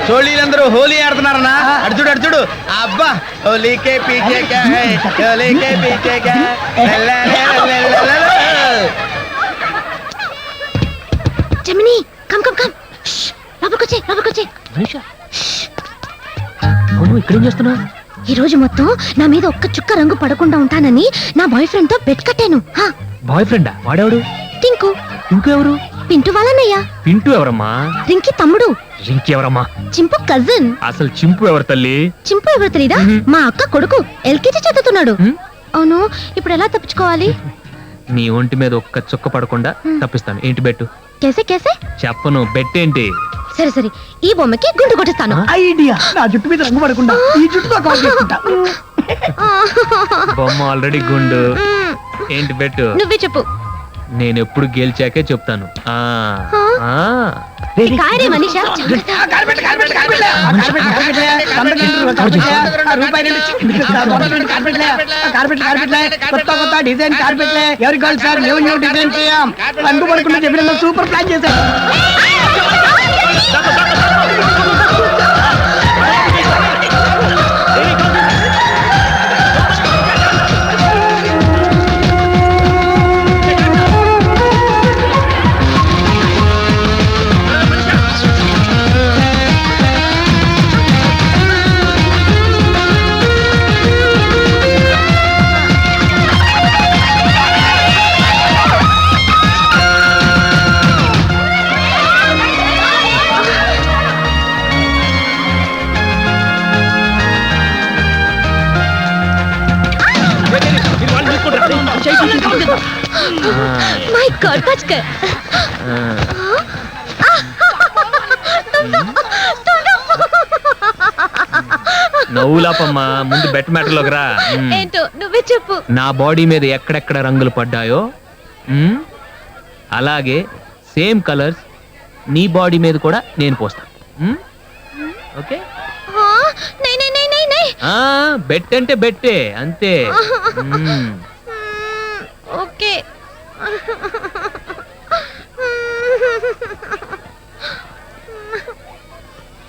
చోళీలందరూ హోలీ ఆడుతున్నారన్నా. అడుచుడు అడుచుడు అబ్బా హోలీకే పీకే క్యా హై హోలీకే పీకే క్యా జమిని కమ్ కమ్ కమ్ లోపలికొచ్చే ఇక్కడేం చేస్తున్నా? ఈ రోజు మొత్తం నా మీద ఒక్క చుక్క రంగు పడకుండా ఉంటానని నా బాయ్ ఫ్రెండ్ తో బెట్ కట్టాను. బాయ్ ఫ్రెండా? వాడెవడు? టింకు. టింకు ఎవరు? పింటూ వాళ్ళన్నయ్యా. పింటూ ఎవరమ్మా? రింకి తమ్ముడు. రింకి ఎవరమ్మా? చింపు కజిన్. అసలు చింపు ఎవరు తల్లి? చింపు ఎవరు తెలీదా? మా అక్క కొడుకు ఎల్కేజీ చదువుతున్నాడు. అవును, ఇప్పుడు ఎలా తప్పించుకోవాలి? నీ ఒంటి మీద ఒక్క చుక్క పడకుండా తప్పిస్తాను. ఏంటి బెట్టు? కేసే కేసే చెప్పను. బెట్ ఏంటి? సరే సరే, ఈ బొమ్మకి గుండు కొట్టిస్తాను. ఐడియా. నా జుట్టు మీద రంగు పడకుండా ఈ జుట్టుతో కవర్ చేసుకుంటా. బొమ్మ ఆల్రెడీ గుండు. ఏంటి బెట్టు? నువ్వే చెప్పు. నేను ఎప్పుడు గెలిచాకే చెప్తాను. కాయరే మనీషా. కొత్త డిజైన్ కార్పెట్లే. ఎవరి కావాలి సార్? న్యూ డిజైన్ చేయం. రంగు పడకుండా చెప్పిన సూపర్ ప్లాన్ చేశారు. My God, touch कर. నవ్వులాపమ్మా. ముందు బెట్ మ్యాటర్ లోకి రా. ఏంటో నువ్వే చెప్పు. నా బాడీ మీద ఎక్కడెక్కడ రంగులు పడ్డాయో అలాగే సేమ్ కలర్స్ నీ బాడీ మీద కూడా నేను పోస్తాను. ఓకే? బెట్ అంటే బెట్టే అంతే. ఓకే.